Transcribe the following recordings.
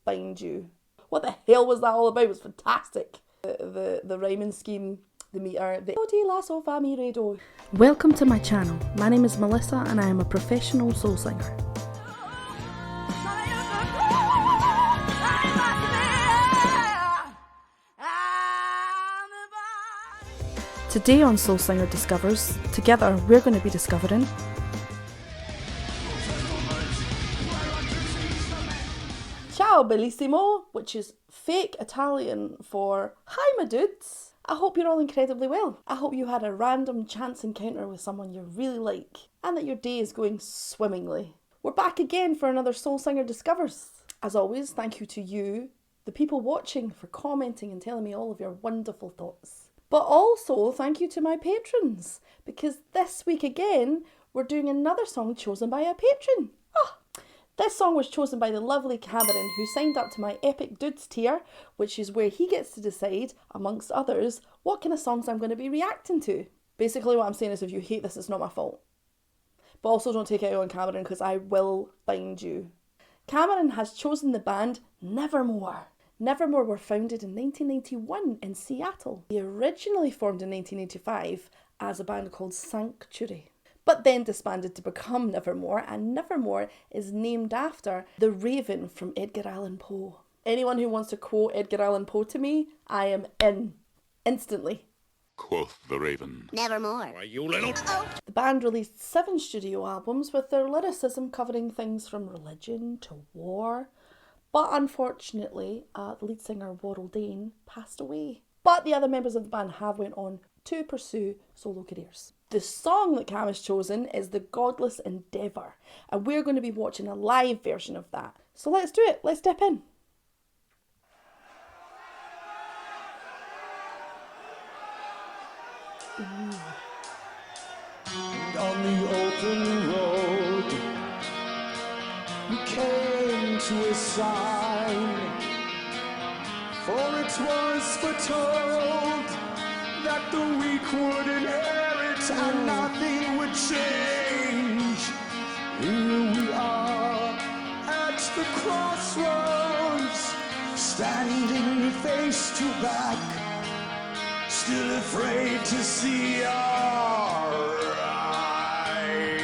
find you. What the hell was that all about? It was fantastic. The rhyming scheme, the meter, the lasso fa mi re do. Welcome to my channel. My name is Melissa and I am a professional soul singer. Today on Soul Singer Discovers, together we're going to be discovering Ciao bellissimo, which is fake Italian for hi my dudes. I hope you're all incredibly well. I hope you had a random chance encounter with someone you really like and that your day is going swimmingly. We're back again for another Soul Singer Discovers. As always, thank you to you, the people watching, for commenting and telling me all of your wonderful thoughts. But also thank you to my patrons, because this week again we're doing another song chosen by a patron. This song was chosen by the lovely Cameron, who signed up to my Epic Dudes tier, which is where he gets to decide, amongst others, what kind of songs I'm going to be reacting to. Basically what I'm saying is, if you hate this, it's not my fault. But also don't take it out on Cameron, because I will find you. Cameron has chosen the band Nevermore. Nevermore were founded in 1991 in Seattle. They originally formed in 1985 as a band called Sanctuary, but then disbanded to become Nevermore, and Nevermore is named after the Raven from Edgar Allan Poe. Anyone who wants to quote Edgar Allan Poe to me, I am in. Instantly. Quoth the Raven. Nevermore. Why, you little... The band released 7 studio albums with their lyricism covering things from religion to war. But unfortunately, the lead singer Warrell Dane passed away. But the other members of the band have went on to pursue solo careers. The song that Cam has chosen is The Godless Endeavour, and we're going to be watching a live version of that. So let's do it, let's step in. And on the open road, we came to a sign, for it was foretold that the weak would inherit and nothing would change. Here we are at the crossroads, standing face to back, still afraid to see our eyes.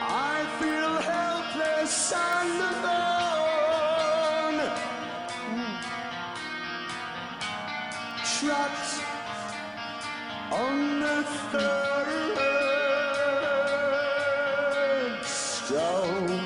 I feel helpless and alone, trapped on the third stone.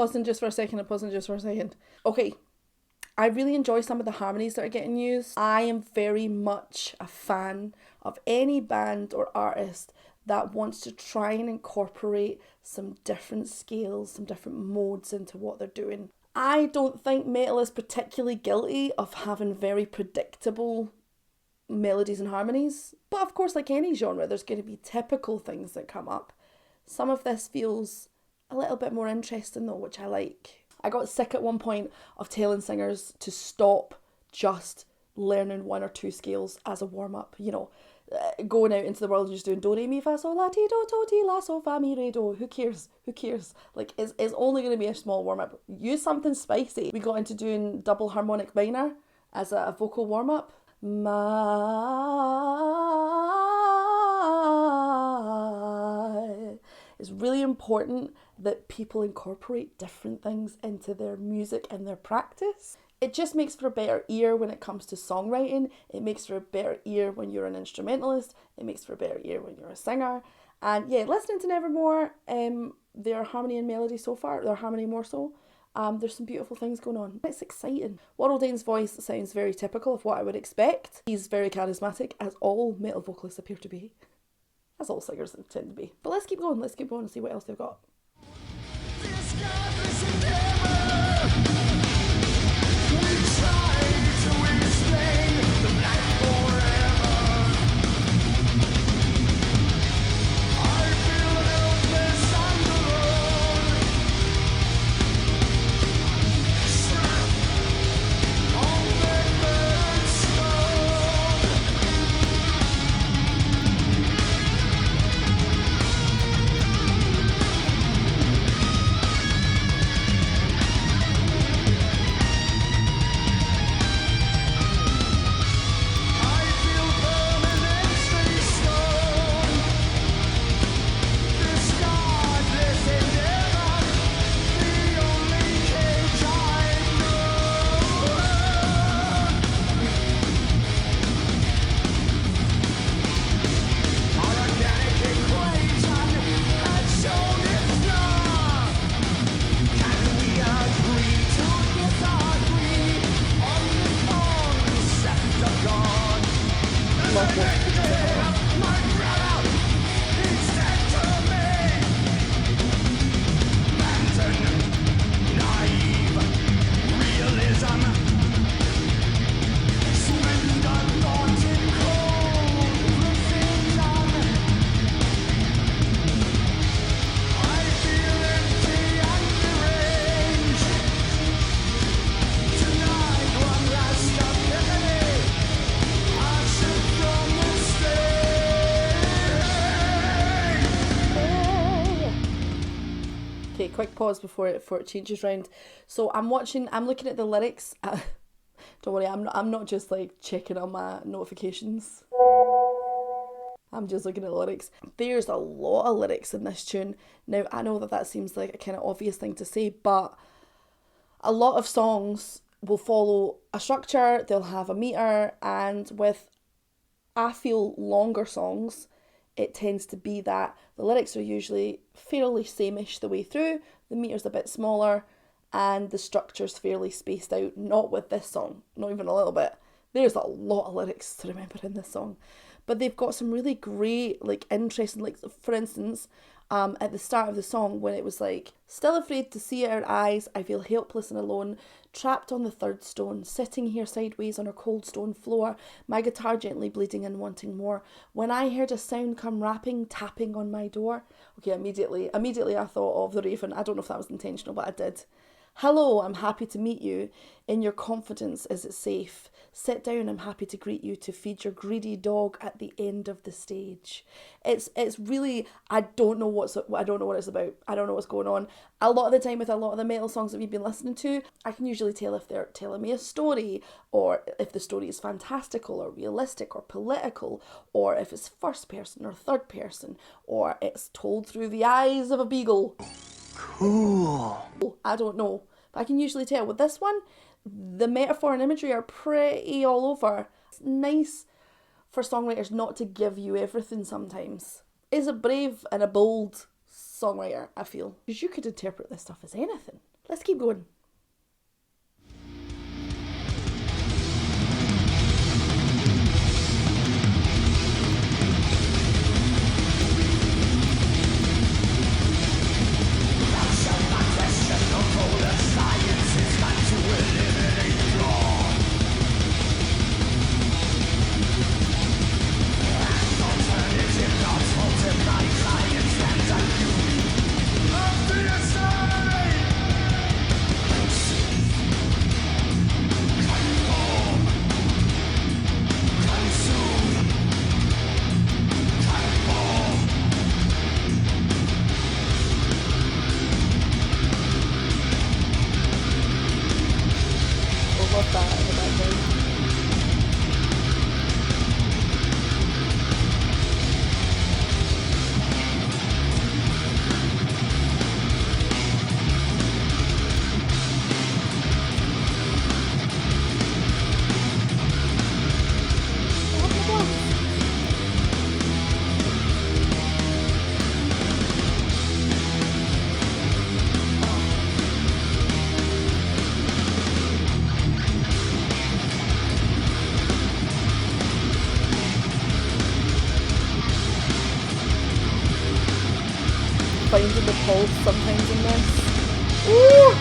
Pausing just for a second and pausing just for a second. Okay, I really enjoy some of the harmonies that are getting used. I am very much a fan of any band or artist that wants to try and incorporate some different scales, some different modes into what they're doing. I don't think metal is particularly guilty of having very predictable melodies and harmonies. But of course, like any genre, there's going to be typical things that come up. Some of this feels a little bit more interesting though, which I like. I got sick at one point of telling singers to stop just learning one or two scales as a warm-up, you know, going out into the world and just doing do, re, mi, fa, sol, la, ti, do, to, ti, la, so, fa, mi, re, do. Who cares? Who cares? Like, it's only going to be a small warm-up. Use something spicy. We got into doing double harmonic minor as a vocal warm-up. It's really important that people incorporate different things into their music and their practice. It just makes for a better ear when it comes to songwriting. It makes for a better ear when you're an instrumentalist. It makes for a better ear when you're a singer. And yeah, listening to Nevermore, their harmony and melody so far, their harmony more so, there's some beautiful things going on. It's exciting. Warrell Dane's voice sounds very typical of what I would expect. He's very charismatic, as all metal vocalists appear to be. As all singers tend to be. But let's keep going and see what else they've got. Okay, quick pause before it changes round. So I'm looking at the lyrics. Don't worry, I'm not just like checking on my notifications. I'm just looking at the lyrics. There's a lot of lyrics in this tune. Now, I know that seems like a kind of obvious thing to say, but a lot of songs will follow a structure, they'll have a meter, and with, I feel, longer songs, it tends to be that the lyrics are usually fairly same-ish the way through, the meter's a bit smaller, and the structure's fairly spaced out. Not with this song, not even a little bit. There's a lot of lyrics to remember in this song. But they've got some really great, like, interesting, like, for instance, at the start of the song when it was like, still afraid to see her eyes, I feel helpless and alone, trapped on the third stone, sitting here sideways on her cold stone floor, my guitar gently bleeding and wanting more. When I heard a sound come rapping, tapping on my door. Okay, immediately I thought of the Raven. I don't know if that was intentional, but I did. Hello, I'm happy to meet you. In your confidence, is it safe? Sit down, I'm happy to greet you, to feed your greedy dog at the end of the stage. It's really, I don't know what it's about. I don't know what's going on. A lot of the time with a lot of the metal songs that we've been listening to, I can usually tell if they're telling me a story, or if the story is fantastical or realistic or political, or if it's first person or third person, or it's told through the eyes of a beagle. Cool. I don't know, but I can usually tell. With this one, the metaphor and imagery are pretty all over. It's nice for songwriters not to give you everything sometimes. It's a brave and a bold songwriter, I feel. Because you could interpret this stuff as anything. Let's keep going. Love that in the background. Finding the pulse sometimes in this. Ooh!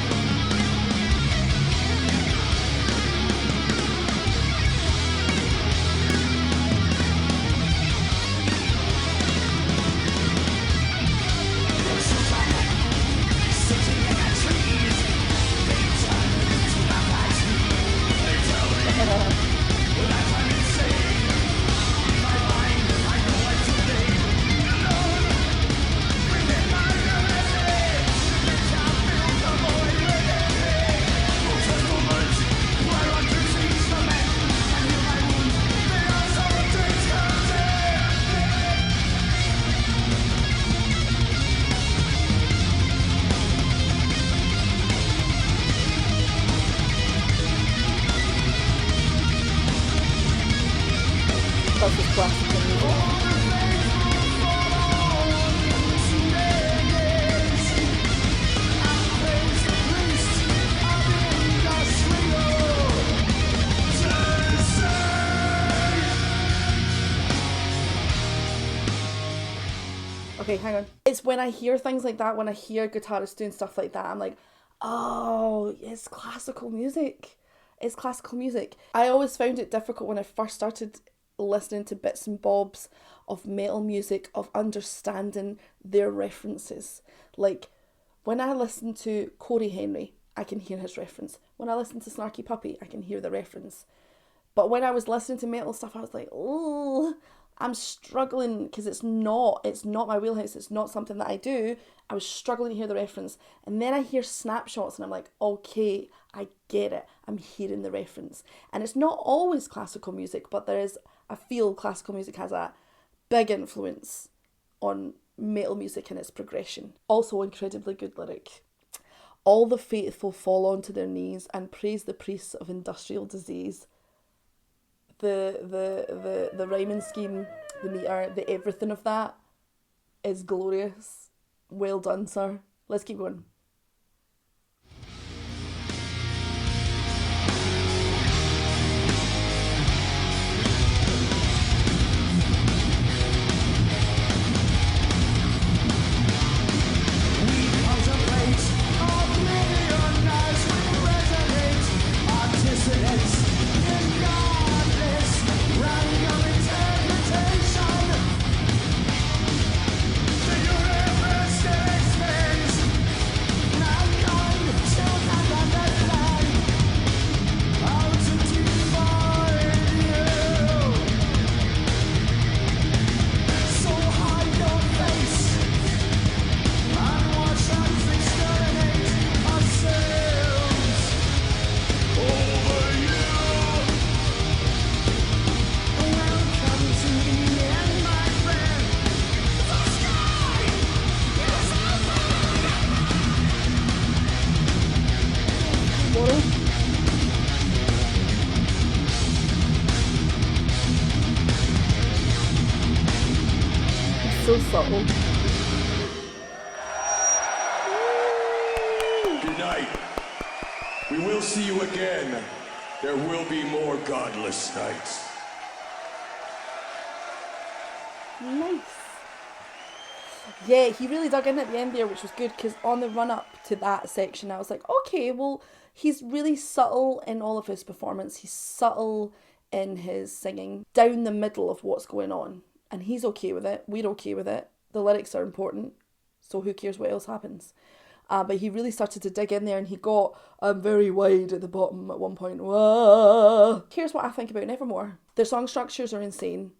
That's just classical music. Okay, hang on. It's when I hear things like that, when I hear guitarists doing stuff like that, I'm like, oh, it's classical music. It's classical music. I always found it difficult when I first started listening to bits and bobs of metal music, of understanding their references. Like, when I listen to Corey Henry, I can hear his reference. When I listen to Snarky Puppy, I can hear the reference. But when I was listening to metal stuff, I was like, oh, I'm struggling because it's not my wheelhouse. It's not something that I do. I was struggling to hear the reference. And then I hear snapshots and I'm like, okay, I get it. I'm hearing the reference. And it's not always classical music, but I feel classical music has a big influence on metal music and its progression. Also, incredibly good lyric. All the faithful fall onto their knees and praise the priests of industrial disease. The rhyming scheme, the meter, the everything of that is glorious. Well done, sir. Let's keep going. So subtle. Good night. will see you again. There will be more godless nights. Nice. Yeah, he really dug in at the end there, which was good, because on the run up to that section I was like, okay, well, he's really subtle in all of his performance. He's subtle in his singing down the middle of what's going on, and he's okay with it. We're okay with it. The lyrics are important, so who cares what else happens. But he really started to dig in there, and he got very wide at the bottom at one point. Whoa. Here's what I think about Nevermore. Their song structures are insane.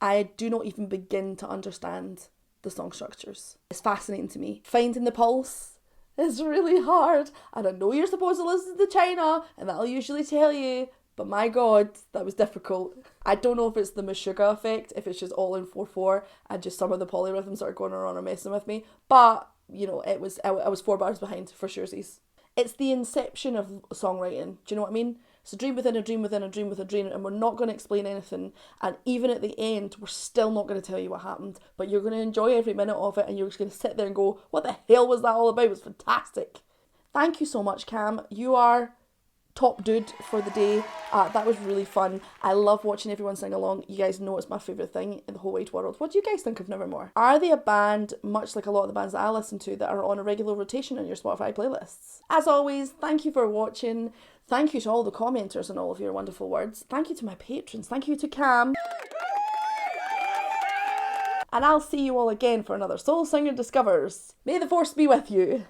I do not even begin to understand the song structures. It's fascinating to me. Finding the pulse is really hard, and I know you're supposed to listen to China, and that'll usually tell you, but my god, that was difficult. I don't know if it's the Meshuggah effect, if it's just all in 4/4, and just some of the polyrhythms that are going on are messing with me, but, you know, I was 4 bars behind, for surezies. It's the inception of songwriting, do you know what I mean? It's a dream within a dream within a dream within a dream, and we're not going to explain anything, and even at the end we're still not going to tell you what happened, but you're going to enjoy every minute of it, and you're just going to sit there and go, what the hell was that all about? It was fantastic. Thank you so much, Cam. You are top dude for the day. That was really fun. I love watching everyone sing along. You guys know it's my favourite thing in the whole wide world. What do you guys think of Nevermore? Are they a band, much like a lot of the bands that I listen to, that are on a regular rotation on your Spotify playlists? As always, thank you for watching. Thank you to all the commenters and all of your wonderful words. Thank you to my patrons. Thank you to Cam. And I'll see you all again for another Soul Singer Discovers. May the force be with you.